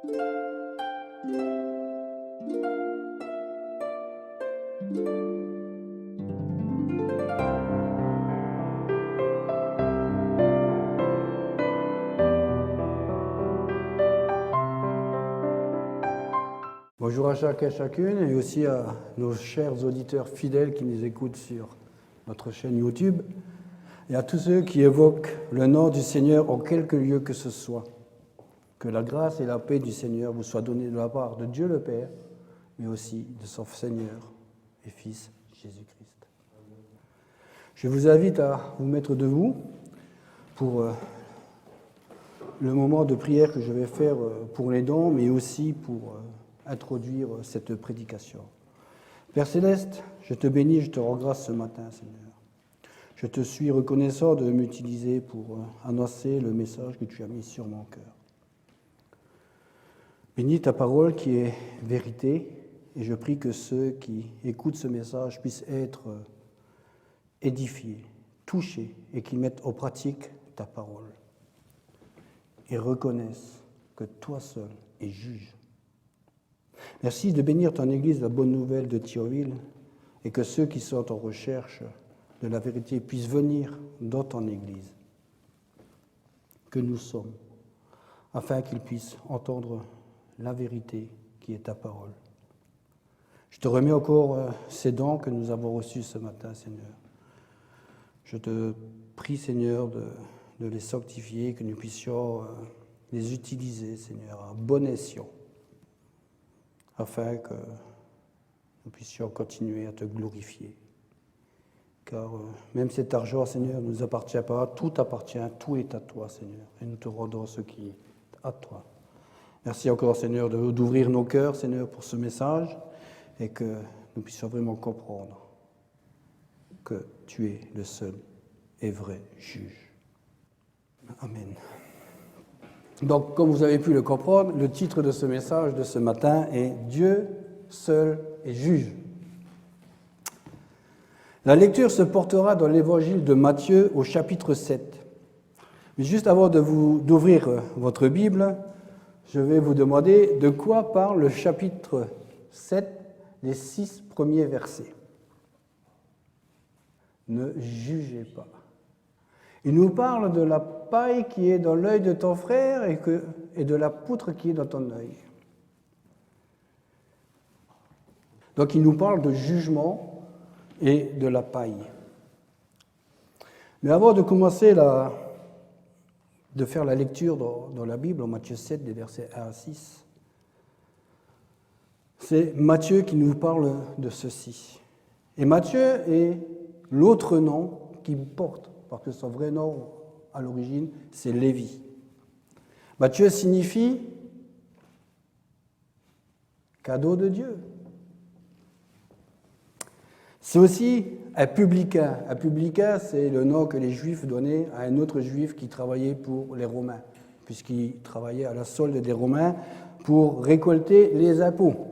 Bonjour à chacun et chacune, et aussi à nos chers auditeurs fidèles qui nous écoutent sur notre chaîne YouTube, et à tous ceux qui évoquent le nom du Seigneur en quelque lieu que ce soit. Que la grâce et la paix du Seigneur vous soient données de la part de Dieu le Père, mais aussi de son Seigneur et Fils Jésus-Christ. Je vous invite à vous mettre debout pour le moment de prière que je vais faire pour les dons, mais aussi pour introduire cette prédication. Père Céleste, je te bénis, je te rends grâce ce matin, Seigneur. Je te suis reconnaissant de m'utiliser pour annoncer le message que tu as mis sur mon cœur. Bénis ta parole qui est vérité, et je prie que ceux qui écoutent ce message puissent être édifiés, touchés, et qu'ils mettent en pratique ta parole, et reconnaissent que toi seul es juge. Merci de bénir ton Église, la bonne nouvelle de Thionville, et que ceux qui sont en recherche de la vérité puissent venir dans ton Église, que nous sommes, afin qu'ils puissent entendre la vérité qui est ta parole. Je te remets encore ces dons que nous avons reçus ce matin, Seigneur. Je te prie, Seigneur, de les sanctifier, que nous puissions les utiliser, Seigneur, à bon escient, afin que nous puissions continuer à te glorifier. Car même cet argent, Seigneur, ne nous appartient pas, tout appartient, tout est à toi, Seigneur, et nous te rendons ce qui est à toi. Merci encore, Seigneur, d'ouvrir nos cœurs, Seigneur, pour ce message, et que nous puissions vraiment comprendre que tu es le seul et vrai juge. Amen. Donc, comme vous avez pu le comprendre, le titre de ce message de ce matin est « Dieu seul est juge ». La lecture se portera dans l'évangile de Matthieu au chapitre 7. Mais juste avant d'ouvrir votre Bible, je vais vous demander de quoi parle le chapitre 7, les 6 premiers versets. Ne jugez pas. Il nous parle de la paille qui est dans l'œil de ton frère et de la poutre qui est dans ton œil. Donc il nous parle de jugement et de la paille. Mais avant de commencer de faire la lecture dans la Bible, en Matthieu 7, des versets 1 à 6, c'est Matthieu qui nous parle de ceci. Et Matthieu est l'autre nom qu'il porte, parce que son vrai nom, à l'origine, c'est Lévi. Matthieu signifie cadeau de Dieu. C'est aussi un publicain. Un publicain, c'est le nom que les Juifs donnaient à un autre Juif qui travaillait pour les Romains, puisqu'il travaillait à la solde des Romains pour récolter les impôts.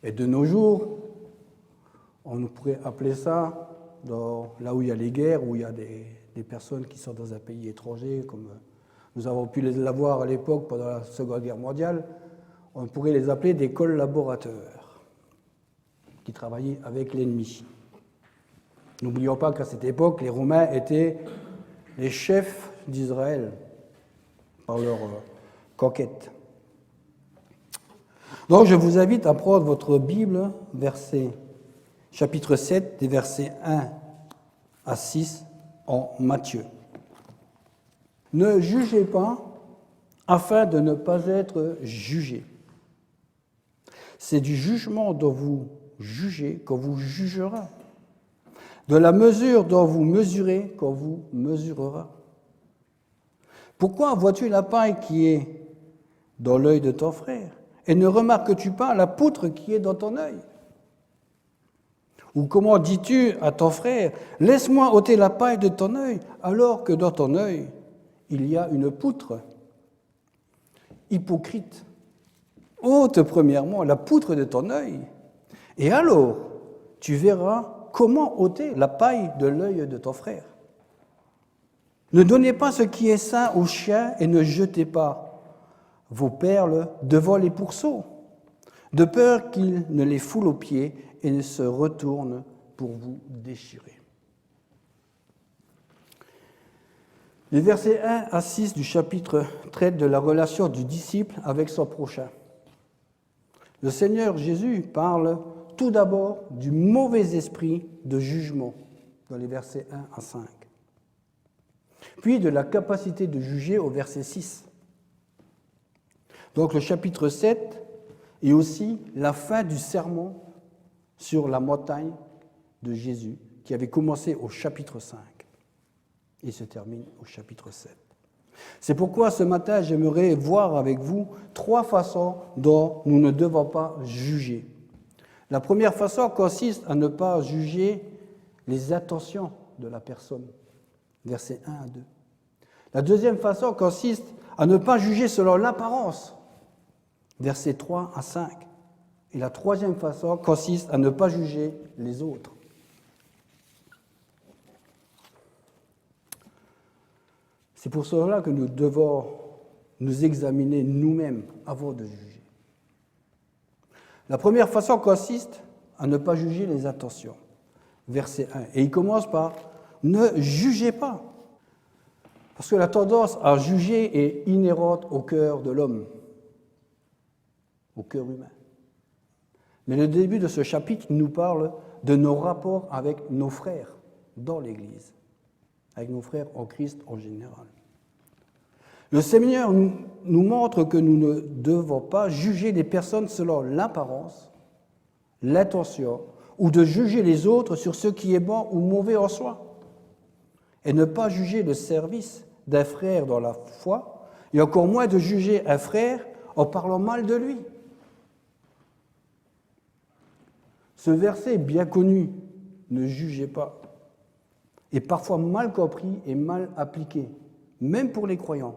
Et de nos jours, on pourrait appeler ça, là où il y a les guerres, où il y a des personnes qui sont dans un pays étranger, comme nous avons pu l'avoir à l'époque pendant la Seconde Guerre mondiale, on pourrait les appeler des collaborateurs qui travaillaient avec l'ennemi. N'oublions pas qu'à cette époque, les Romains étaient les chefs d'Israël par leur conquête. Donc je vous invite à prendre votre Bible, chapitre 7, des versets 1 à 6 en Matthieu. Ne jugez pas afin de ne pas être jugés. C'est du jugement dont vous jugez qu'on vous jugera. De la mesure dont vous mesurez qu'on vous mesurera. Pourquoi vois-tu la paille qui est dans l'œil de ton frère et ne remarques-tu pas la poutre qui est dans ton œil? Ou comment dis-tu à ton frère, laisse-moi ôter la paille de ton œil, alors que dans ton œil, il y a une poutre? Hypocrite, ôte premièrement la poutre de ton œil, et alors tu verras comment ôter la paille de l'œil de ton frère. Ne donnez pas ce qui est sain aux chiens et ne jetez pas vos perles devant les pourceaux, de peur qu'ils ne les foulent aux pieds et ne se retournent pour vous déchirer. Les versets 1 à 6 du chapitre traitent de la relation du disciple avec son prochain. Le Seigneur Jésus parle tout d'abord du mauvais esprit de jugement dans les versets 1 à 5, puis de la capacité de juger au verset 6. Donc le chapitre 7 est aussi la fin du sermon sur la montagne de Jésus qui avait commencé au chapitre 5 et se termine au chapitre 7. C'est pourquoi ce matin, j'aimerais voir avec vous 3 façons dont nous ne devons pas juger. La première façon consiste à ne pas juger les intentions de la personne, versets 1 à 2. La deuxième façon consiste à ne pas juger selon l'apparence, versets 3 à 5. Et la troisième façon consiste à ne pas juger les autres. C'est pour cela que nous devons nous examiner nous-mêmes avant de juger. La première façon consiste à ne pas juger les intentions. Verset 1. Et il commence par « Ne jugez pas ». Parce que la tendance à juger est inhérente au cœur de l'homme, au cœur humain. Mais le début de ce chapitre nous parle de nos rapports avec nos frères dans l'Église, avec nos frères en Christ en général. Le Seigneur nous montre que nous ne devons pas juger les personnes selon l'apparence, l'intention, ou de juger les autres sur ce qui est bon ou mauvais en soi, et ne pas juger le service d'un frère dans la foi, et encore moins de juger un frère en parlant mal de lui. Ce verset bien connu, ne jugez pas, est parfois mal compris et mal appliqué, même pour les croyants,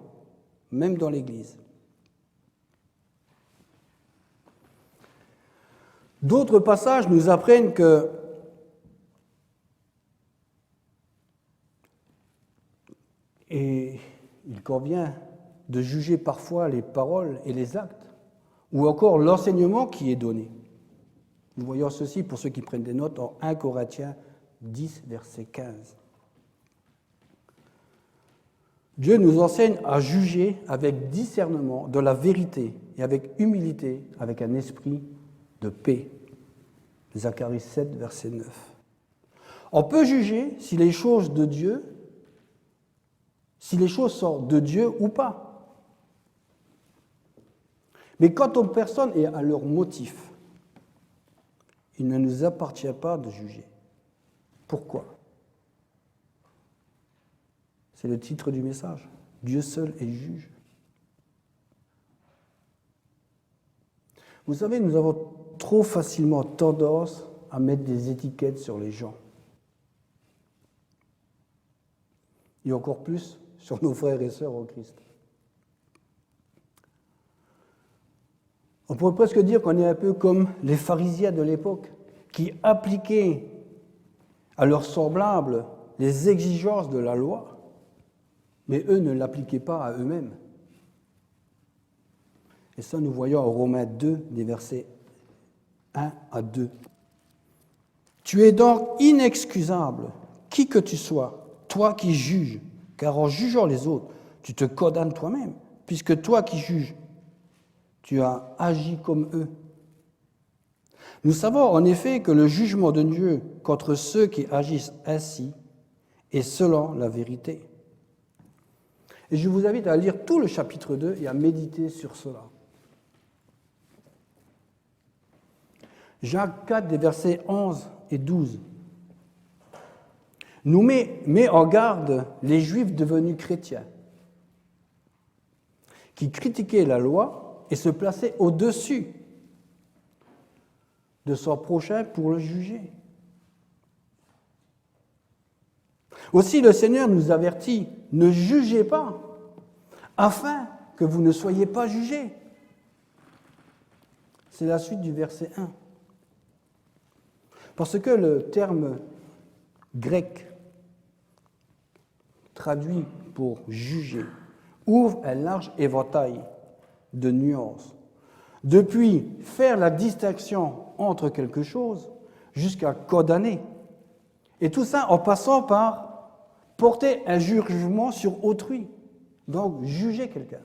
même dans l'Église. D'autres passages nous apprennent que et il convient de juger parfois les paroles et les actes, ou encore l'enseignement qui est donné. Nous voyons ceci, pour ceux qui prennent des notes, en 1 Corinthiens 10, verset 15. Dieu nous enseigne à juger avec discernement de la vérité et avec humilité, avec un esprit de paix. Zacharie 7, verset 9. On peut juger si les choses sont de Dieu ou pas. Mais quant aux personnes et à leurs motifs, il ne nous appartient pas de juger. Pourquoi ? C'est le titre du message. Dieu seul est juge. Vous savez, nous avons trop facilement tendance à mettre des étiquettes sur les gens. Et encore plus sur nos frères et sœurs en Christ. On pourrait presque dire qu'on est un peu comme les pharisiens de l'époque, qui appliquaient à leurs semblables les exigences de la loi, mais eux ne l'appliquaient pas à eux-mêmes. Et ça, nous voyons en Romains 2, des versets 1 à 2. Tu es donc inexcusable, qui que tu sois, toi qui juges, car en jugeant les autres, tu te condamnes toi-même, puisque toi qui juges, tu as agi comme eux. Nous savons en effet que le jugement de Dieu contre ceux qui agissent ainsi est selon la vérité. Et je vous invite à lire tout le chapitre 2 et à méditer sur cela. Jacques 4, des versets 11 et 12, nous met en garde les Juifs devenus chrétiens, qui critiquaient la loi et se plaçaient au-dessus de son prochain pour le juger. Aussi, le Seigneur nous avertit, ne jugez pas, afin que vous ne soyez pas jugés. C'est la suite du verset 1. Parce que le terme grec traduit pour juger ouvre un large éventail de nuances. Depuis faire la distinction entre quelque chose jusqu'à condamner. Et tout ça en passant par porter un jugement sur autrui, donc juger quelqu'un.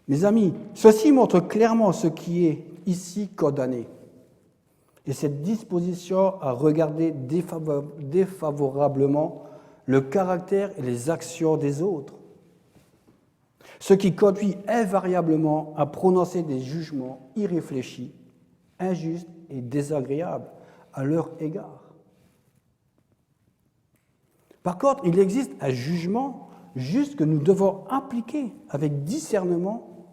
Mes amis, ceci montre clairement ce qui est ici condamné. Et cette disposition à regarder défavorablement le caractère et les actions des autres, ce qui conduit invariablement à prononcer des jugements irréfléchis, injustes et désagréables à leur égard. Par contre, il existe un jugement juste que nous devons appliquer avec discernement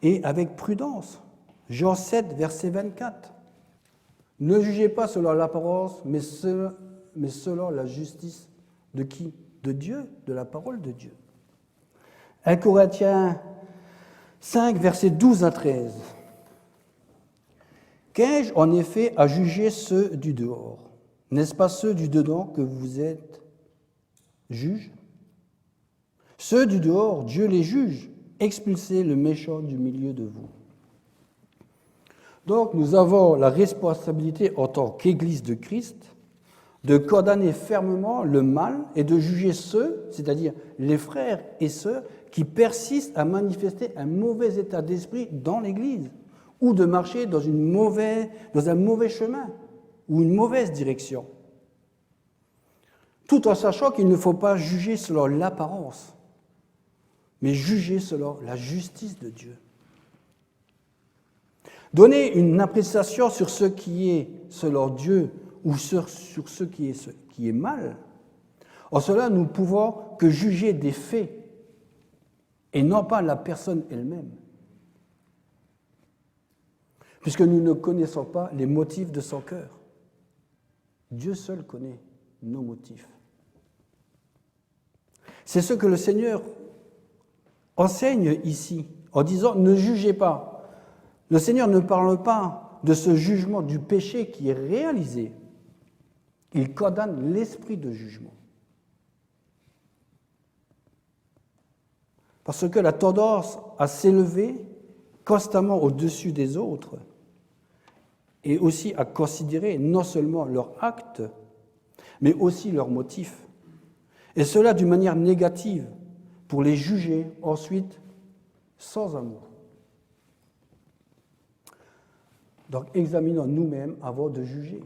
et avec prudence. Jean 7, verset 24. Ne jugez pas selon l'apparence, mais selon la justice de qui? De Dieu, de la parole de Dieu. 1 Corinthiens 5, versets 12 à 13. Qu'ai-je en effet à juger ceux du dehors? N'est-ce pas ceux du dedans que vous êtes juges? Ceux du dehors, Dieu les juge. Expulsez le méchant du milieu de vous. Donc nous avons la responsabilité en tant qu'Église de Christ de condamner fermement le mal et de juger ceux, c'est-à-dire les frères et sœurs, qui persistent à manifester un mauvais état d'esprit dans l'Église ou de marcher dans un mauvais chemin ou une mauvaise direction. Tout en sachant qu'il ne faut pas juger selon l'apparence, mais juger selon la justice de Dieu. Donner une appréciation sur ce qui est selon Dieu ou sur ce qui est mal, en cela nous ne pouvons que juger des faits et non pas la personne elle-même, puisque nous ne connaissons pas les motifs de son cœur. Dieu seul connaît nos motifs. C'est ce que le Seigneur enseigne ici, en disant « ne jugez pas ». Le Seigneur ne parle pas de ce jugement du péché qui est réalisé. Il condamne l'esprit de jugement. Parce que la tendance à s'élever constamment au-dessus des autres et aussi à considérer non seulement leurs actes, mais aussi leurs motifs. Et cela d'une manière négative, pour les juger ensuite sans amour. Donc examinons nous-mêmes avant de juger.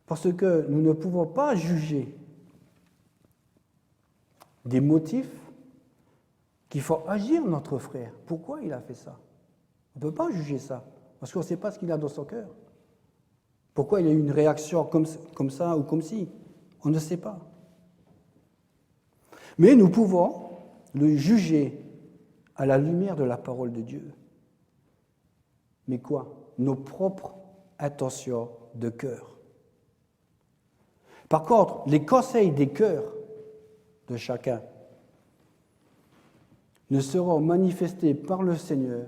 Parce que nous ne pouvons pas juger des motifs qui font agir notre frère. Pourquoi il a fait ça? On ne peut pas juger ça, parce qu'on ne sait pas ce qu'il a dans son cœur. Pourquoi il a eu une réaction comme ça ou comme ci? On ne sait pas. Mais nous pouvons le juger à la lumière de la parole de Dieu. Mais quoi? Nos propres intentions de cœur. Par contre, les conseils des cœurs de chacun ne seront manifestés par le Seigneur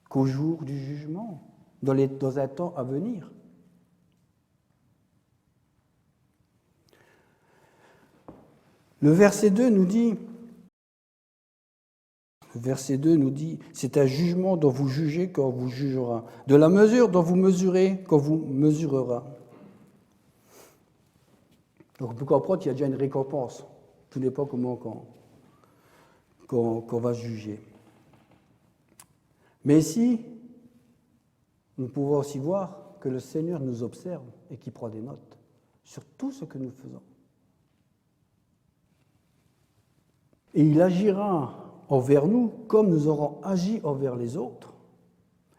qu'au jour du jugement, dans un temps à venir. Le verset 2 nous dit, c'est un jugement dont vous jugez quand vous jugera, de la mesure dont vous mesurez quand vous mesurera. Donc on peut comprendre qu'il y a déjà une récompense. Tout dépend comment qu'on va juger. Mais ici, nous pouvons aussi voir que le Seigneur nous observe et qu'il prend des notes sur tout ce que nous faisons. Et il agira envers nous comme nous aurons agi envers les autres.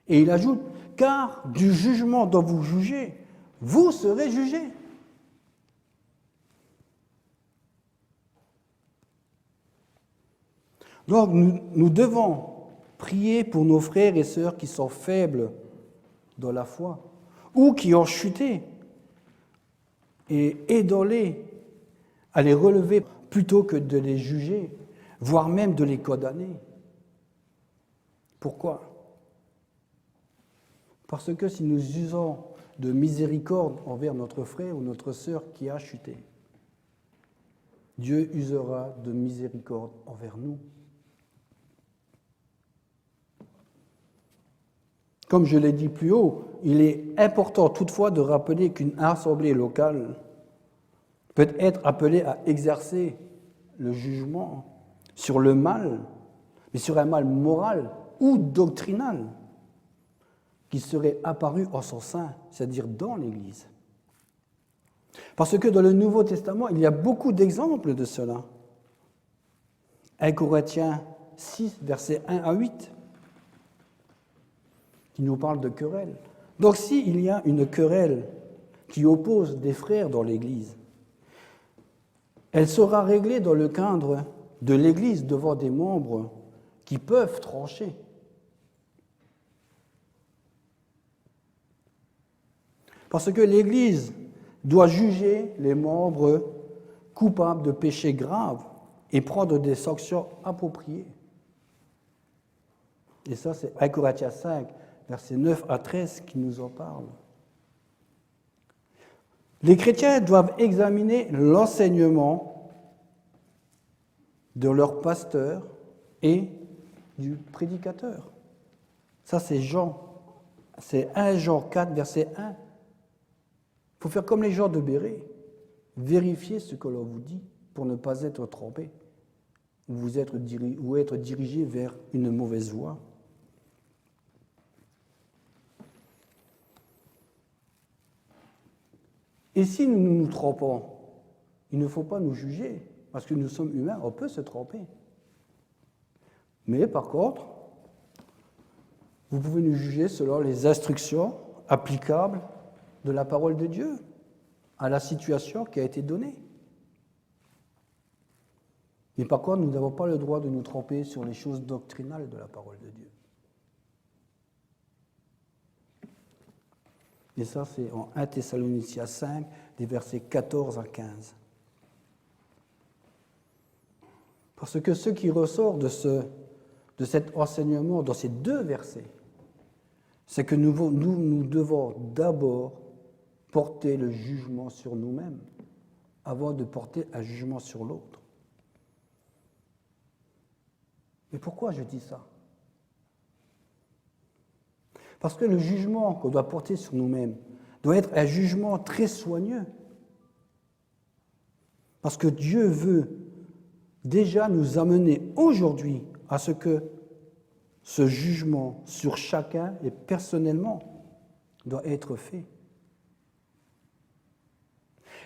Et il ajoute, car du jugement dont vous jugez, vous serez jugés. Donc nous devons prier pour nos frères et sœurs qui sont faibles dans la foi ou qui ont chuté et aidons-les à les relever plutôt que de les juger, voire même de les condamner. Pourquoi? Parce que si nous usons de miséricorde envers notre frère ou notre sœur qui a chuté. Dieu usera de miséricorde envers nous. Comme je l'ai dit plus haut, il est important toutefois de rappeler qu'une assemblée locale peut être appelée à exercer le jugement sur le mal, mais sur un mal moral ou doctrinal qui serait apparu en son sein, c'est-à-dire dans l'Église. Parce que dans le Nouveau Testament, il y a beaucoup d'exemples de cela. 1 Corinthiens 6, versets 1 à 8, qui nous parle de querelle. Donc s'il y a une querelle qui oppose des frères dans l'Église, elle sera réglée dans le cadre de l'Église devant des membres qui peuvent trancher. Parce que l'Église doit juger les membres coupables de péchés graves et prendre des sanctions appropriées. Et ça, c'est 1 Corinthiens 5, versets 9 à 13, qui nous en parle. Les chrétiens doivent examiner l'enseignement de leur pasteur et du prédicateur. Ça, c'est 1 Jean 4, verset 1. Il faut faire comme les gens de Béret, vérifier ce que l'on vous dit pour ne pas être trompé ou être dirigé vers une mauvaise voie. Et si nous nous trompons, il ne faut pas nous juger, parce que nous sommes humains, on peut se tromper. Mais par contre, vous pouvez nous juger selon les instructions applicables de la parole de Dieu à la situation qui a été donnée. Mais par contre, nous n'avons pas le droit de nous tromper sur les choses doctrinales de la parole de Dieu. Et ça, c'est en 1 Thessaloniciens 5, des versets 14 à 15. Parce que ce qui ressort de cet enseignement dans ces deux versets, c'est que nous devons d'abord porter le jugement sur nous-mêmes avant de porter un jugement sur l'autre. Mais pourquoi je dis ça ? Parce que le jugement qu'on doit porter sur nous-mêmes doit être un jugement très soigneux. Parce que Dieu veut déjà nous amener aujourd'hui à ce que ce jugement sur chacun et personnellement doit être fait.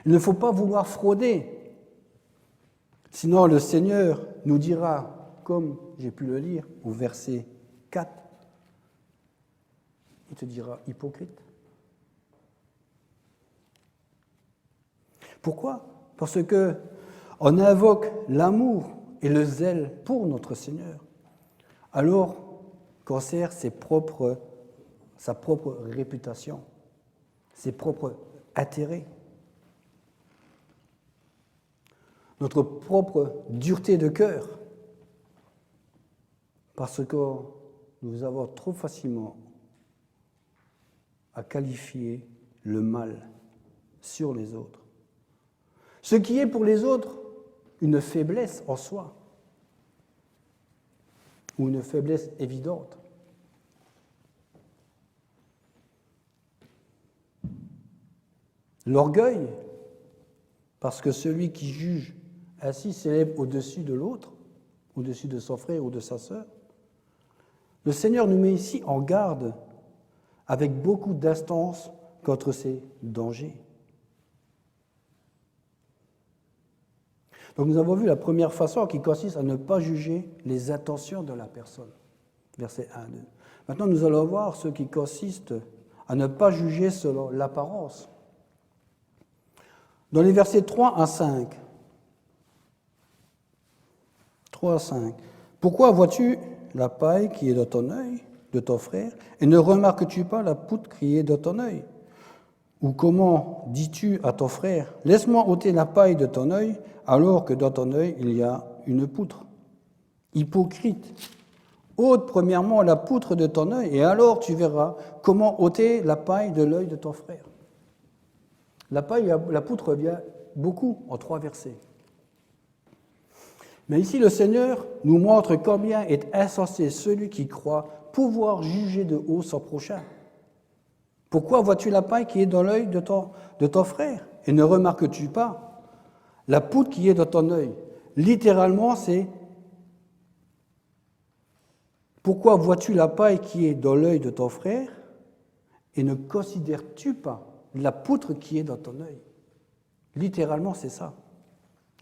Il ne faut pas vouloir frauder, sinon le Seigneur nous dira, comme j'ai pu le lire au verset 4, il te dira « hypocrite ». Pourquoi ? Parce qu'on invoque l'amour et le zèle pour notre Seigneur, alors qu'on sert sa propre réputation, ses propres intérêts, notre propre dureté de cœur, parce que nous avons trop facilement à qualifier le mal sur les autres. Ce qui est pour les autres une faiblesse en soi, ou une faiblesse évidente. L'orgueil, parce que celui qui juge ainsi s'élève au-dessus de l'autre, au-dessus de son frère ou de sa sœur. Le Seigneur nous met ici en garde avec beaucoup d'instance contre ces dangers. Donc nous avons vu la première façon qui consiste à ne pas juger les intentions de la personne. Versets 1 à 2. Maintenant, nous allons voir ce qui consiste à ne pas juger selon l'apparence. Dans les versets 3 à 5. 3 à 5. Pourquoi vois-tu la paille qui est dans ton œil, de ton frère, et ne remarques-tu pas la poutre qui est dans ton œil ? Ou comment dis-tu à ton frère, laisse-moi ôter la paille de ton œil, alors que dans ton œil il y a une poutre ? Hypocrite, ôte premièrement la poutre de ton œil, et alors tu verras comment ôter la paille de l'œil de ton frère. La paille, la poutre revient beaucoup en 3 versets. Mais ici, le Seigneur nous montre combien est insensé celui qui croit pouvoir juger de haut son prochain. Pourquoi vois-tu la paille qui est dans l'œil de ton frère et ne remarques-tu pas la poutre qui est dans ton œil? Littéralement, c'est pourquoi vois-tu la paille qui est dans l'œil de ton frère et ne considères-tu pas la poutre qui est dans ton œil? Littéralement, c'est ça.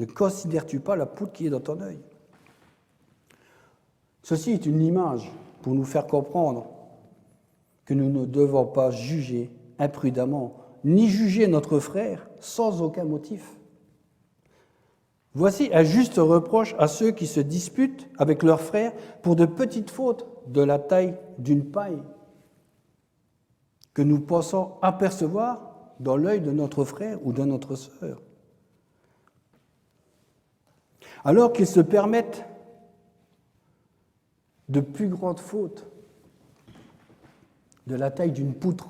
Ne considères-tu pas la poutre qui est dans ton œil? Ceci est une image pour nous faire comprendre que nous ne devons pas juger imprudemment, ni juger notre frère sans aucun motif. Voici un juste reproche à ceux qui se disputent avec leurs frères pour de petites fautes de la taille d'une paille que nous pensons apercevoir dans l'œil de notre frère ou de notre sœur. Alors qu'ils se permettent de plus grandes fautes de la taille d'une poutre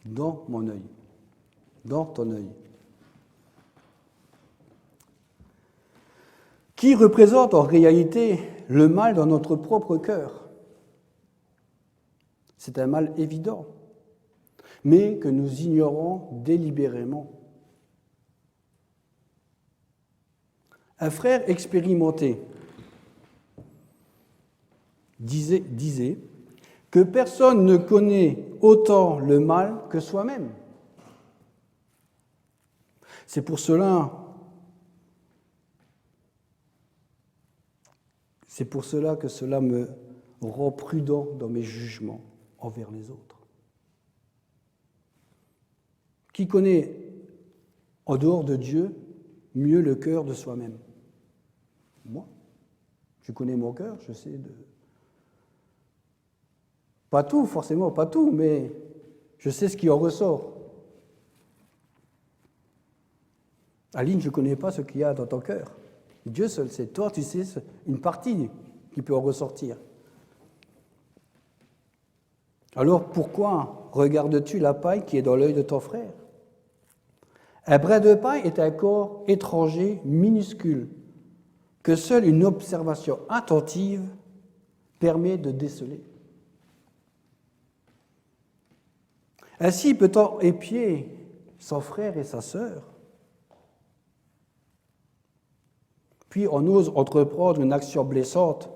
dans mon œil, dans ton œil. Qui représente en réalité le mal dans notre propre cœur? C'est un mal évident, mais que nous ignorons délibérément. Un frère expérimenté disait que personne ne connaît autant le mal que soi-même. C'est pour cela que cela me rend prudent dans mes jugements envers les autres. Qui connaît, en dehors de Dieu, mieux le cœur de soi-même? Moi. Je connais mon cœur, je sais de... Pas tout, forcément, pas tout, mais je sais ce qui en ressort. Aline, je ne connais pas ce qu'il y a dans ton cœur. Dieu seul sait. Toi, tu sais une partie qui peut en ressortir. Alors pourquoi regardes-tu la paille qui est dans l'œil de ton frère? Un brin de paille est un corps étranger, minuscule, que seule une observation attentive permet de déceler. Ainsi peut-on épier son frère et sa sœur, puis on ose entreprendre une action blessante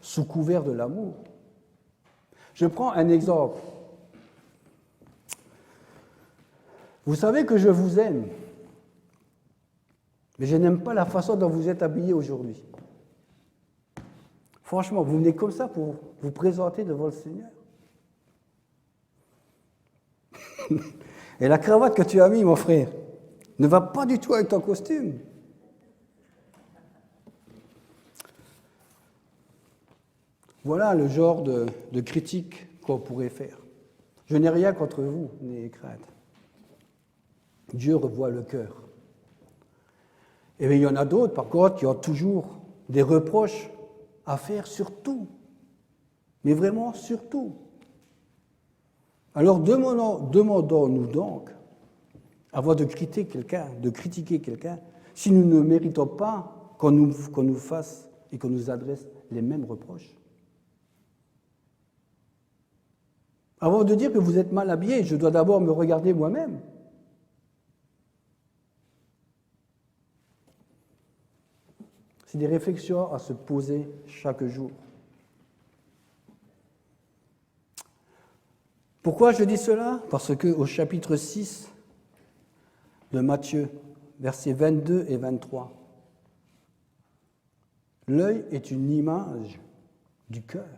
sous couvert de l'amour. Je prends un exemple. Vous savez que je vous aime, mais je n'aime pas la façon dont vous êtes habillés aujourd'hui. Franchement, vous venez comme ça pour vous présenter devant le Seigneur. Et la cravate que tu as mis, mon frère, ne va pas du tout avec ton costume. Voilà le genre de critique qu'on pourrait faire. Je n'ai rien contre vous, n'ayez crainte. Dieu revoit le cœur. Et bien, il y en a d'autres, par contre, qui ont toujours des reproches à faire sur tout. Mais vraiment sur tout. Alors demandons-nous donc, avant de critiquer quelqu'un, si nous ne méritons pas qu'on nous fasse et qu'on nous adresse les mêmes reproches. Avant de dire que vous êtes mal habillé, je dois d'abord me regarder moi-même. C'est des réflexions à se poser chaque jour. Pourquoi je dis cela? Parce qu'au chapitre 6 de Matthieu, versets 22 et 23, l'œil est une image du cœur.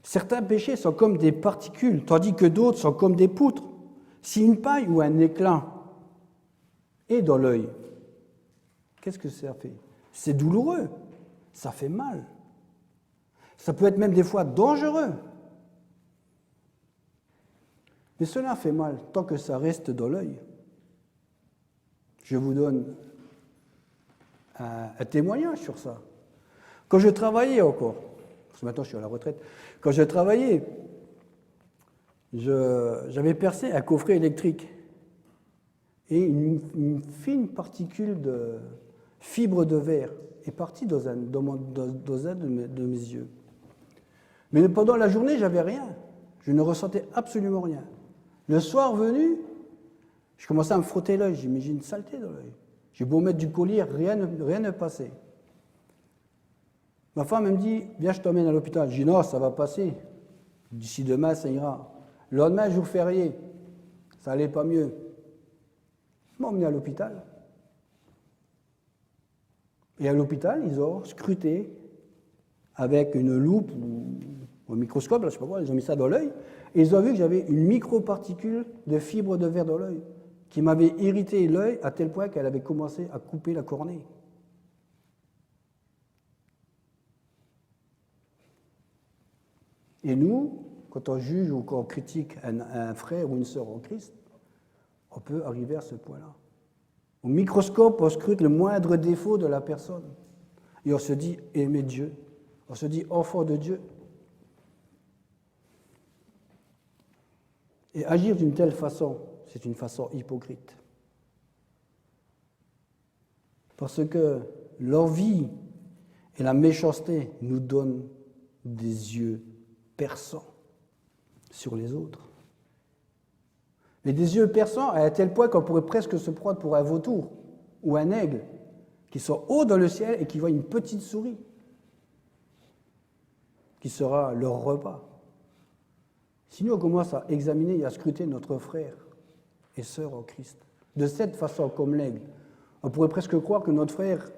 Certains péchés sont comme des particules, tandis que d'autres sont comme des poutres. Si une paille ou un éclat est dans l'œil, qu'est-ce que ça fait? C'est douloureux, ça fait mal. Ça peut être même des fois dangereux. Mais cela fait mal tant que ça reste dans l'œil. Je vous donne un témoignage sur ça. Quand je travaillais encore, parce que maintenant je suis à la retraite, quand je travaillais, j'avais percé un coffret électrique et une fine particule de fibre de verre est partie dans un de mes yeux. Mais pendant la journée, j'avais rien. Je ne ressentais absolument rien. Le soir venu, je commençais à me frotter l'œil. J'ai une saleté dans l'œil. J'ai beau mettre du collier, rien ne passait. Ma femme me dit, viens, je t'emmène à l'hôpital. Je dis, non, ça va passer. D'ici demain, ça ira. Le lendemain, jour férié, ça allait pas mieux. Ils m'ont emmené à l'hôpital. Et à l'hôpital, ils ont scruté avec une loupe ou un microscope, là, je sais pas quoi, ils ont mis ça dans l'œil, et ils ont vu que j'avais une microparticule de fibre de verre dans l'œil, qui m'avait irrité l'œil à tel point qu'elle avait commencé à couper la cornée. Et nous, quand on juge ou quand on critique un frère ou une sœur en Christ, on peut arriver à ce point-là. Au microscope, on scrute le moindre défaut de la personne. Et on se dit aimer Dieu. On se dit enfant de Dieu. Et agir d'une telle façon, c'est une façon hypocrite. Parce que l'envie et la méchanceté nous donnent des yeux perçants sur les autres. Mais des yeux perçants à un tel point qu'on pourrait presque se prendre pour un vautour ou un aigle qui sont hauts dans le ciel et qui voient une petite souris qui sera leur repas. Si nous on commence à examiner et à scruter notre frère et sœur en Christ, de cette façon comme l'aigle, on pourrait presque croire que notre frère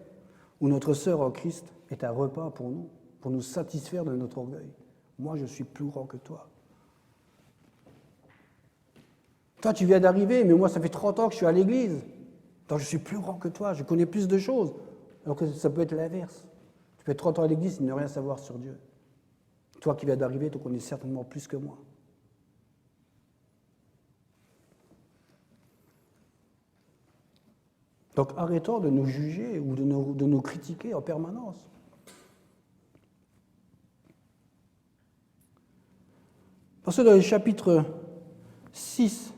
ou notre sœur en Christ est un repas pour nous satisfaire de notre orgueil. Moi, je suis plus grand que toi. Toi, tu viens d'arriver, mais moi, ça fait 30 ans que je suis à l'église. Donc, je suis plus grand que toi, je connais plus de choses. Alors que ça peut être l'inverse. Tu peux être 30 ans à l'église et ne rien savoir sur Dieu. Toi qui viens d'arriver, tu connais certainement plus que moi. Donc, arrêtons de nous juger ou de nous critiquer en permanence. Parce que dans le chapitre 6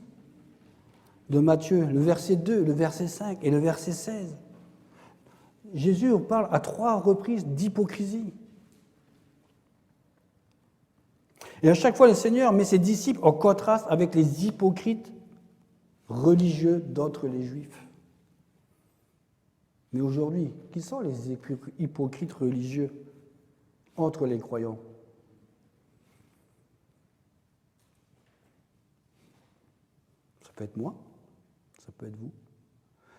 de Matthieu, le verset 2, le verset 5 et le verset 16, Jésus parle à 3 reprises d'hypocrisie. Et à chaque fois, le Seigneur met ses disciples en contraste avec les hypocrites religieux d'entre les Juifs. Mais aujourd'hui, qui sont les hypocrites religieux entre les croyants ? Ça peut être moi, ça peut être vous.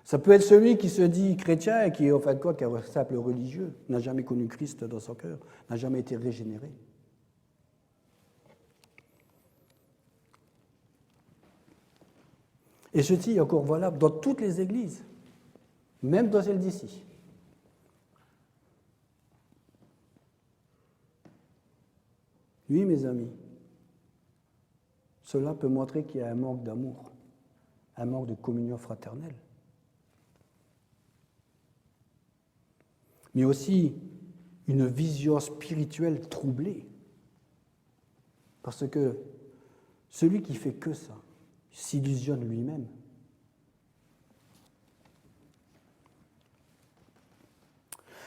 Ça peut être celui qui se dit chrétien et qui est en fin de compte un simple religieux, n'a jamais connu Christ dans son cœur, n'a jamais été régénéré. Et ceci est encore valable dans toutes les églises, même dans celle d'ici. Oui, mes amis, cela peut montrer qu'il y a un manque d'amour, un manque de communion fraternelle. Mais aussi une vision spirituelle troublée. Parce que celui qui fait que ça s'illusionne lui-même.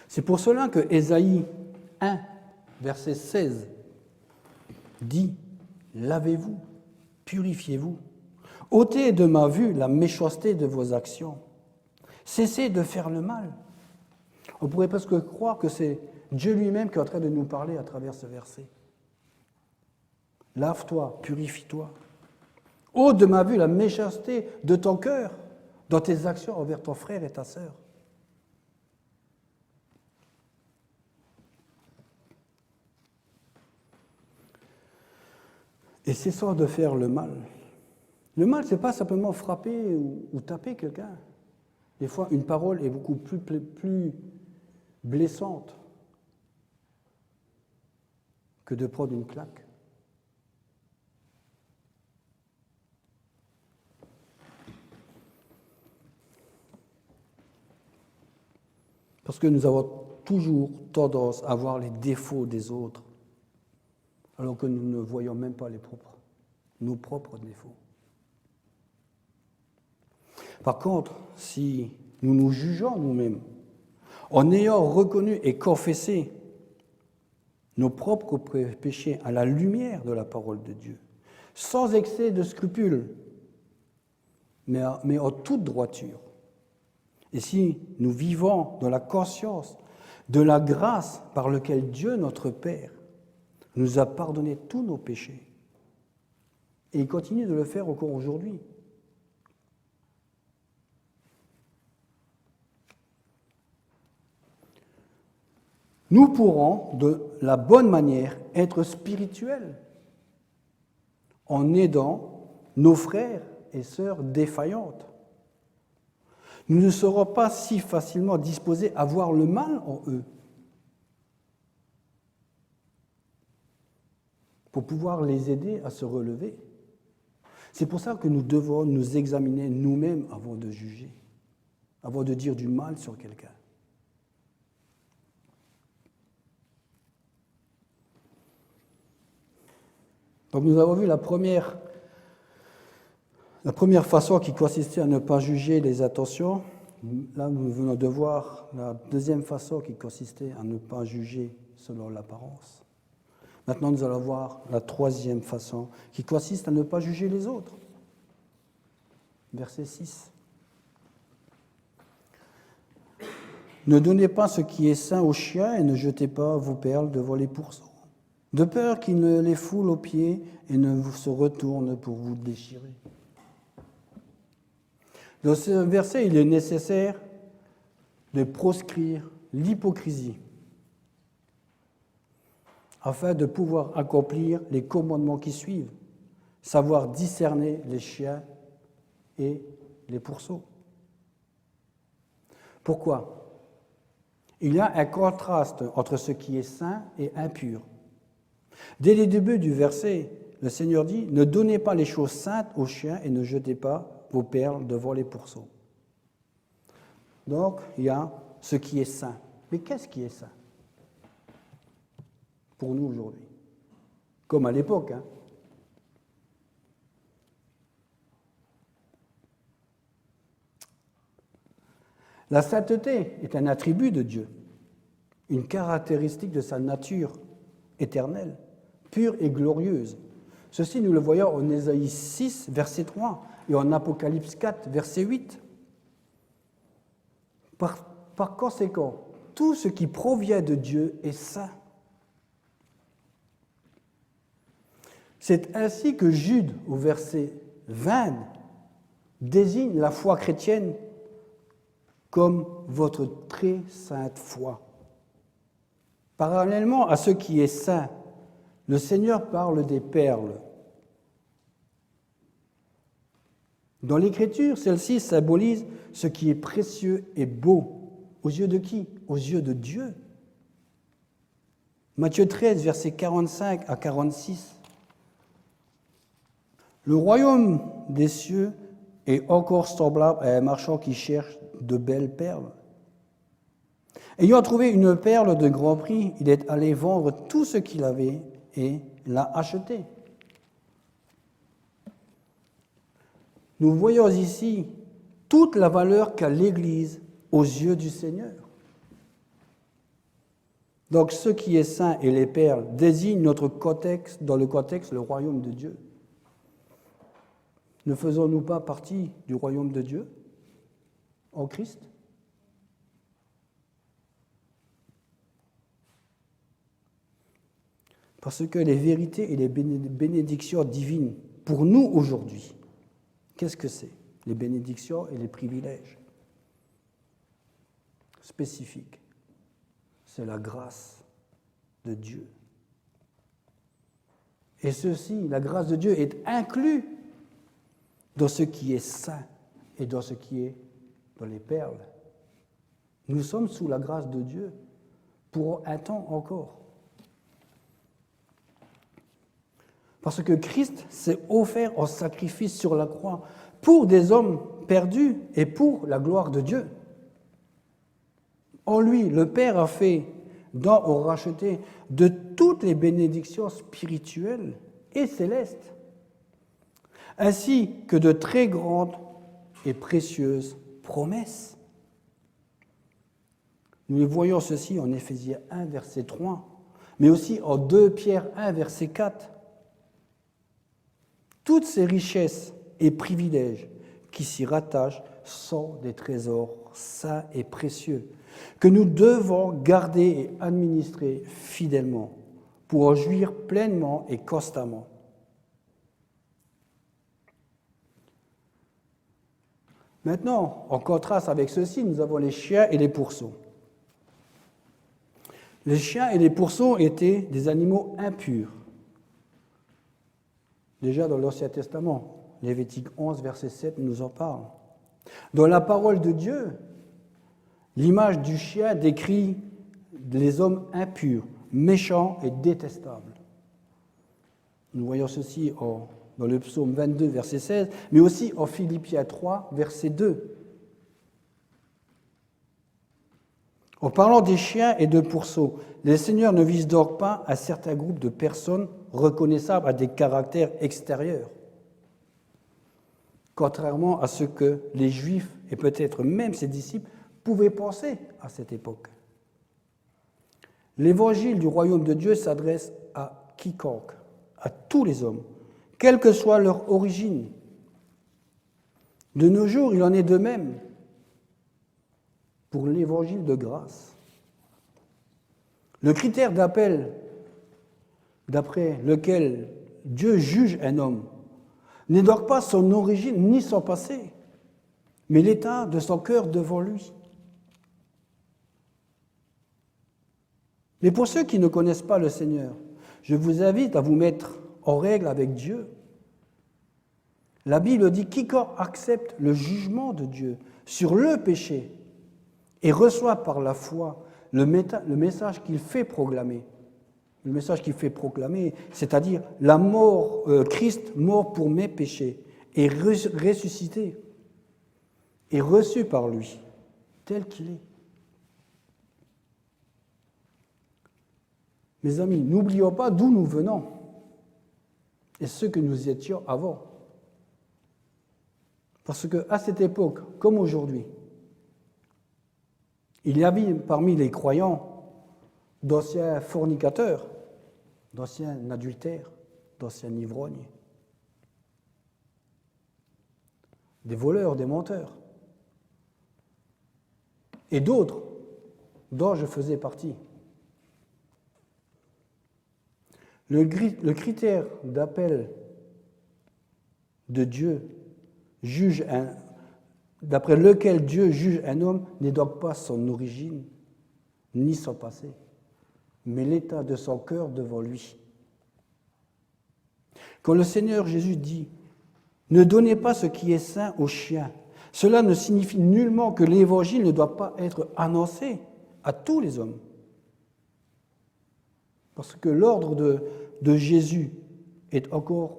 C'est pour cela que Ésaïe 1, verset 16, dit « Lavez-vous, purifiez-vous, ôtez de ma vue la méchanceté de vos actions, cessez de faire le mal. » On pourrait presque croire que c'est Dieu lui-même qui est en train de nous parler à travers ce verset. Lave-toi, purifie-toi. Ôte de ma vue la méchanceté de ton cœur dans tes actions envers ton frère et ta sœur. Et cessons de faire le mal. Le mal, ce n'est pas simplement frapper ou taper quelqu'un. Des fois, une parole est beaucoup plus blessante que de prendre une claque. Parce que nous avons toujours tendance à voir les défauts des autres, alors que nous ne voyons même pas les nos propres défauts. Par contre, si nous nous jugeons nous-mêmes, en ayant reconnu et confessé nos propres péchés à la lumière de la parole de Dieu, sans excès de scrupules, mais en toute droiture, et si nous vivons dans la conscience de la grâce par laquelle Dieu, notre Père, nous a pardonné tous nos péchés, et il continue de le faire encore aujourd'hui, nous pourrons, de la bonne manière, être spirituels en aidant nos frères et sœurs défaillantes. Nous ne serons pas si facilement disposés à voir le mal en eux pour pouvoir les aider à se relever. C'est pour ça que nous devons nous examiner nous-mêmes avant de juger, avant de dire du mal sur quelqu'un. Donc nous avons vu la première façon qui consistait à ne pas juger les intentions. Là, nous venons de voir la deuxième façon qui consistait à ne pas juger selon l'apparence. Maintenant, nous allons voir la troisième façon qui consiste à ne pas juger les autres. Verset 6. Ne donnez pas ce qui est sain aux chiens et ne jetez pas vos perles devant les pourceaux, de peur qu'ils ne les foulent aux pieds et ne se retournent pour vous déchirer. Dans ce verset, il est nécessaire de proscrire l'hypocrisie afin de pouvoir accomplir les commandements qui suivent, savoir discerner les chiens et les pourceaux. Pourquoi ? Il y a un contraste entre ce qui est saint et impur. Dès les débuts du verset, le Seigneur dit « Ne donnez pas les choses saintes aux chiens et ne jetez pas vos perles devant les pourceaux. » Donc, il y a ce qui est saint. Mais qu'est-ce qui est saint pour nous aujourd'hui? Comme à l'époque. La sainteté est un attribut de Dieu, une caractéristique de sa nature éternelle, pure et glorieuse. Ceci, nous le voyons en Ésaïe 6, verset 3, et en Apocalypse 4, verset 8. Par conséquent, tout ce qui provient de Dieu est saint. C'est ainsi que Jude, au verset 20, désigne la foi chrétienne comme votre très sainte foi. Parallèlement à ce qui est saint, le Seigneur parle des perles. Dans l'Écriture, celle-ci symbolise ce qui est précieux et beau. Aux yeux de qui? Aux yeux de Dieu. Matthieu 13, versets 45 à 46. Le royaume des cieux est encore semblable à un marchand qui cherche de belles perles. Ayant trouvé une perle de grand prix, il est allé vendre tout ce qu'il avait et l'a achetée. Nous voyons ici toute la valeur qu'a l'Église aux yeux du Seigneur. Donc, ce qui est saint et les perles désignent notre contexte, dans le contexte, le royaume de Dieu. Ne faisons-nous pas partie du royaume de Dieu en Christ? Parce que les vérités et les bénédictions divines, pour nous aujourd'hui, qu'est-ce que c'est? Les bénédictions et les privilèges spécifiques. C'est la grâce de Dieu. Et ceci, la grâce de Dieu est inclus dans ce qui est saint et dans ce qui est dans les perles. Nous sommes sous la grâce de Dieu pour un temps encore. Parce que Christ s'est offert en sacrifice sur la croix pour des hommes perdus et pour la gloire de Dieu. En lui, le Père a fait don au racheté de toutes les bénédictions spirituelles et célestes ainsi que de très grandes et précieuses promesses. Nous voyons ceci en Éphésiens 1, verset 3, mais aussi en 2 Pierre 1, verset 4. Toutes ces richesses et privilèges qui s'y rattachent sont des trésors saints et précieux que nous devons garder et administrer fidèlement pour en jouir pleinement et constamment. Maintenant, en contraste avec ceci, nous avons les chiens et les pourceaux. Les chiens et les pourceaux étaient des animaux impurs. Déjà dans l'Ancien Testament, Lévitique 11, verset 7 nous en parle. Dans la parole de Dieu, l'image du chien décrit les hommes impurs, méchants et détestables. Nous voyons ceci dans le psaume 22, verset 16, mais aussi en Philippiens 3, verset 2. En parlant des chiens et de pourceaux, les seigneurs ne visent donc pas à certains groupes de personnes reconnaissables à des caractères extérieurs, contrairement à ce que les Juifs et peut-être même ses disciples pouvaient penser à cette époque. L'évangile du royaume de Dieu s'adresse à quiconque, à tous les hommes, quelle que soit leur origine. De nos jours, il en est de même pour l'évangile de grâce. Le critère d'appel d'après lequel Dieu juge un homme n'est donc pas son origine ni son passé, mais l'état de son cœur devant lui. Mais pour ceux qui ne connaissent pas le Seigneur, je vous invite à vous mettre en règle avec Dieu. La Bible dit « Quiconque accepte le jugement de Dieu sur le péché et reçoit par la foi le message qu'il fait proclamer. » Le message qu'il fait proclamer, c'est-à-dire la mort, Christ mort pour mes péchés, et ressuscité, et reçu par lui, tel qu'il est. Mes amis, n'oublions pas d'où nous venons et ce que nous étions avant. Parce qu'à cette époque, comme aujourd'hui, il y avait parmi les croyants d'anciens fornicateurs, d'anciens adultères, d'anciens ivrognes, des voleurs, des menteurs, et d'autres dont je faisais partie. Le critère d'appel de Dieu d'après lequel Dieu juge un homme n'est donc pas son origine ni son passé, mais l'état de son cœur devant lui. Quand le Seigneur Jésus dit « Ne donnez pas ce qui est saint aux chiens », cela ne signifie nullement que l'Évangile ne doit pas être annoncé à tous les hommes. Parce que l'ordre de Jésus est encore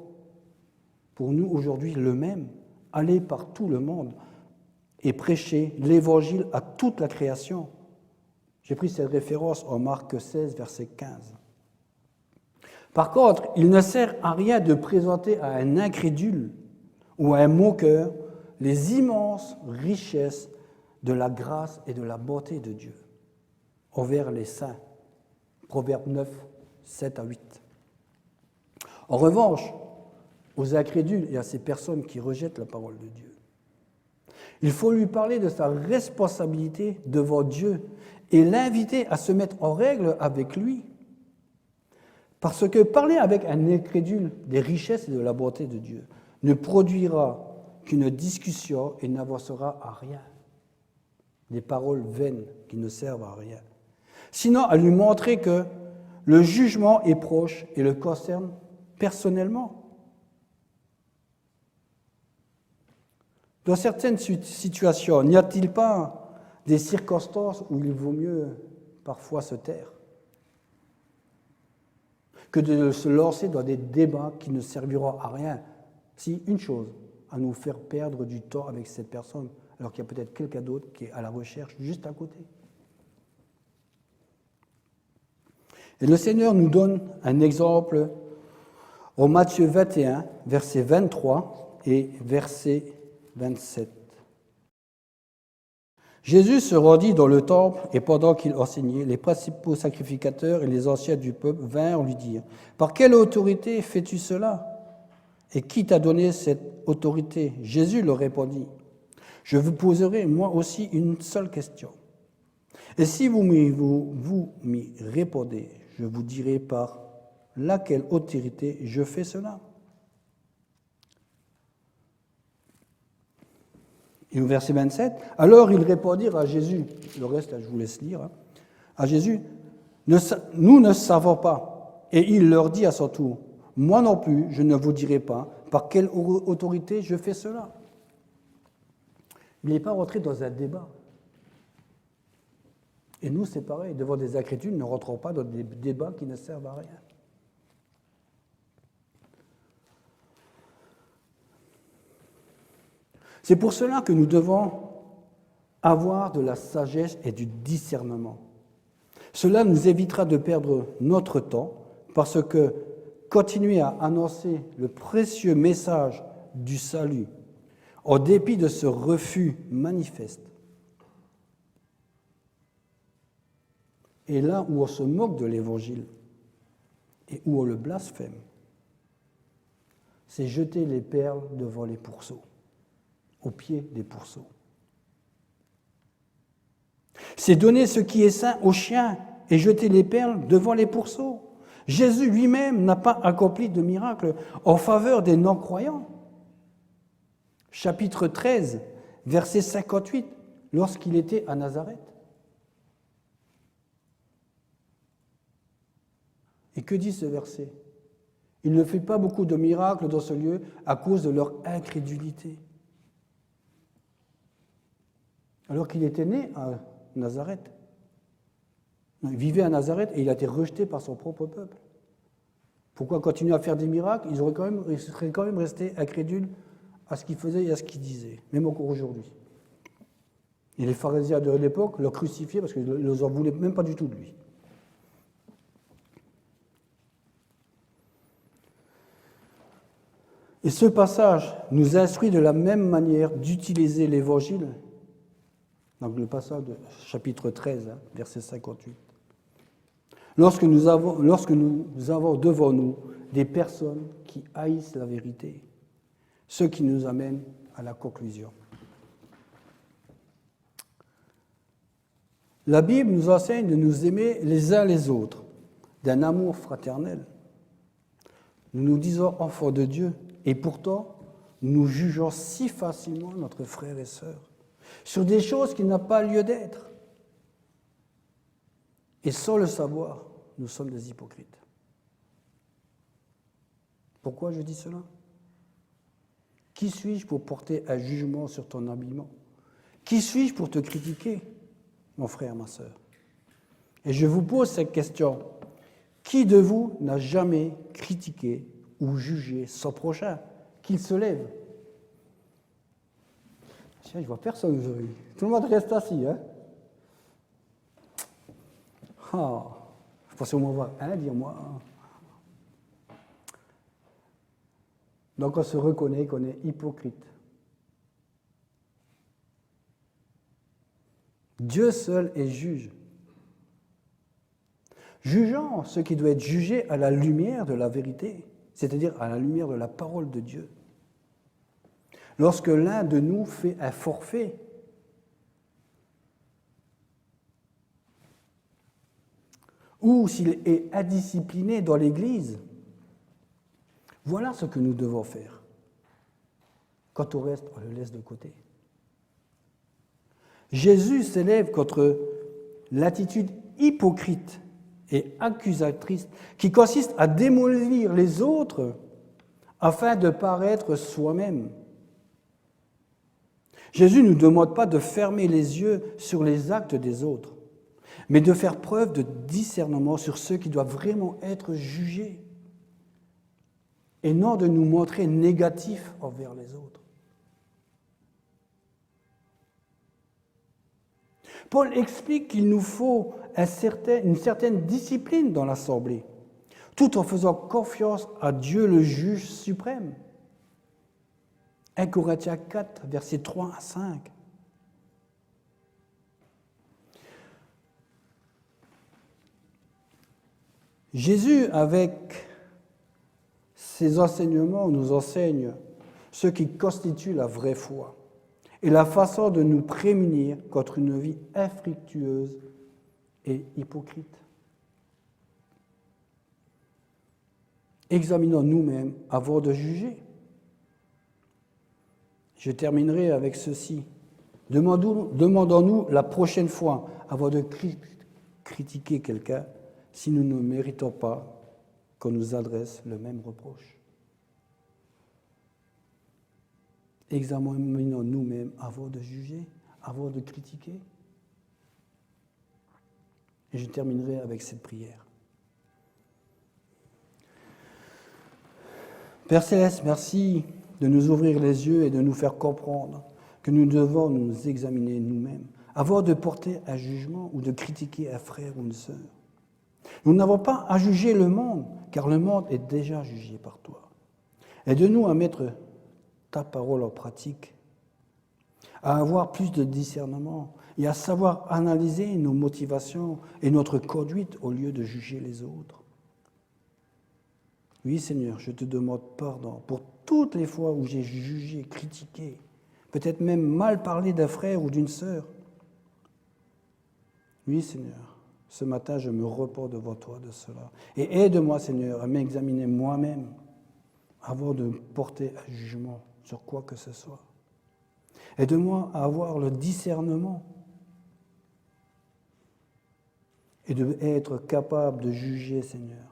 pour nous aujourd'hui le même. Aller par tout le monde et prêcher l'Évangile à toute la création. J'ai pris cette référence en Marc 16, verset 15. Par contre, il ne sert à rien de présenter à un incrédule ou à un moqueur les immenses richesses de la grâce et de la bonté de Dieu envers les saints. Proverbe 9, 7 à 8. En revanche, aux incrédules et à ces personnes qui rejettent la parole de Dieu, il faut lui parler de sa responsabilité devant Dieu et l'inviter à se mettre en règle avec lui. Parce que parler avec un incrédule des richesses et de la bonté de Dieu ne produira qu'une discussion et n'avancera à rien. Des paroles vaines qui ne servent à rien. Sinon, à lui montrer que le jugement est proche et le concerne personnellement. Dans certaines situations, n'y a-t-il pas des circonstances où il vaut mieux parfois se taire que de se lancer dans des débats qui ne serviront à rien, si une chose, à nous faire perdre du temps avec cette personne, alors qu'il y a peut-être quelqu'un d'autre qui est à la recherche juste à côté. Et le Seigneur nous donne un exemple En Matthieu 21, verset 23 et verset 27. Jésus se rendit dans le temple et pendant qu'il enseignait, les principaux sacrificateurs et les anciens du peuple vinrent lui dire « Par quelle autorité fais-tu cela ? Et qui t'a donné cette autorité ?» Jésus leur répondit « Je vous poserai moi aussi une seule question. Et si vous m'y répondez, je vous dirai par laquelle autorité je fais cela. » Et au verset 27, « Alors ils répondirent à Jésus, » le reste, là, je vous laisse lire, à Jésus, « Nous ne savons pas. » Et il leur dit à son tour, « Moi non plus, je ne vous dirai pas par quelle autorité je fais cela. » Il n'est pas rentré dans un débat. Et nous, c'est pareil, devant des Écritures, nous ne rentrons pas dans des débats qui ne servent à rien. C'est pour cela que nous devons avoir de la sagesse et du discernement. Cela nous évitera de perdre notre temps parce que continuer à annoncer le précieux message du salut en dépit de ce refus manifeste et là où on se moque de l'Évangile et où on le blasphème, c'est jeter les perles devant les pourceaux, au pied des pourceaux. C'est donner ce qui est saint aux chiens et jeter les perles devant les pourceaux. Jésus lui-même n'a pas accompli de miracle en faveur des non-croyants. Chapitre 13, verset 58, lorsqu'il était à Nazareth. Et que dit ce verset ? Il ne fait pas beaucoup de miracles dans ce lieu à cause de leur incrédulité. Alors qu'il était né à Nazareth. Il vivait à Nazareth et il a été rejeté par son propre peuple. Pourquoi continuer à faire des miracles ? Ils seraient quand même restés incrédules à ce qu'il faisait et à ce qu'il disait, même encore aujourd'hui. Et les pharisiens de l'époque l'ont crucifié parce qu'ils ne en voulaient même pas du tout de lui. Et ce passage nous instruit de la même manière d'utiliser l'Évangile, donc le passage de chapitre 13, verset 58. Lorsque nous avons devant nous des personnes qui haïssent la vérité, ce qui nous amène à la conclusion. La Bible nous enseigne de nous aimer les uns les autres, d'un amour fraternel. Nous nous disons enfants de Dieu, et pourtant, nous jugeons si facilement notre frère et sœur sur des choses qui n'ont pas lieu d'être. Et sans le savoir, nous sommes des hypocrites. Pourquoi je dis cela ? Qui suis-je pour porter un jugement sur ton habillement ? Qui suis-je pour te critiquer, mon frère, ma sœur ? Et je vous pose cette question. Qui de vous n'a jamais critiqué ou jugé son prochain ? Qu'il se lève. Tiens, je ne vois personne aujourd'hui. Tout le monde reste assis, hein ? Ah, je pensais au moins voir un, dire-moi. Donc on se reconnaît qu'on est hypocrite. Dieu seul est juge. Jugeant ce qui doit être jugé à la lumière de la vérité, c'est-à-dire à la lumière de la parole de Dieu. Lorsque l'un de nous fait un forfait, ou s'il est indiscipliné dans l'Église, voilà ce que nous devons faire. Quant au reste, on le laisse de côté. Jésus s'élève contre l'attitude hypocrite et accusatrice qui consiste à démolir les autres afin de paraître soi-même. Jésus ne nous demande pas de fermer les yeux sur les actes des autres, mais de faire preuve de discernement sur ceux qui doivent vraiment être jugés et non de nous montrer négatifs envers les autres. Paul explique qu'il nous faut une certaine discipline dans l'assemblée. tout en faisant confiance à Dieu le juge suprême. 1 Corinthiens 4, versets 3 à 5. Jésus, avec ses enseignements, nous enseigne ce qui constitue la vraie foi et la façon de nous prémunir contre une vie infructueuse et hypocrite. Examinons nous-mêmes avant de juger. Je terminerai avec ceci. Demandons-nous la prochaine fois, avant de critiquer quelqu'un, si nous ne méritons pas qu'on nous adresse le même reproche. Examinons nous-mêmes avant de juger, avant de critiquer. Et je terminerai avec cette prière. Père Céleste, merci de nous ouvrir les yeux et de nous faire comprendre que nous devons nous examiner nous-mêmes avant de porter un jugement ou de critiquer un frère ou une sœur. Nous n'avons pas à juger le monde, car le monde est déjà jugé par toi. Aide-nous à mettre ta parole en pratique, à avoir plus de discernement et à savoir analyser nos motivations et notre conduite au lieu de juger les autres. Oui, Seigneur, je te demande pardon pour toutes les fois où j'ai jugé, critiqué, peut-être même mal parlé d'un frère ou d'une sœur. Oui, Seigneur, ce matin, je me repens devant toi de cela. Et aide-moi, Seigneur, à m'examiner moi-même avant de porter un jugement sur quoi que ce soit. Aide-moi à avoir le discernement et d'être capable de juger, Seigneur,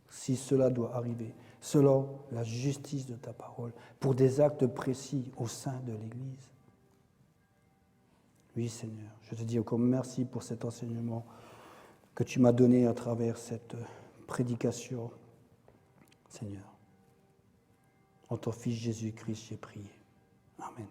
si cela doit arriver, selon la justice de ta parole, pour des actes précis au sein de l'Église. Oui, Seigneur, je te dis encore merci pour cet enseignement que tu m'as donné à travers cette prédication, Seigneur. En ton Fils Jésus-Christ, j'ai prié. Amen.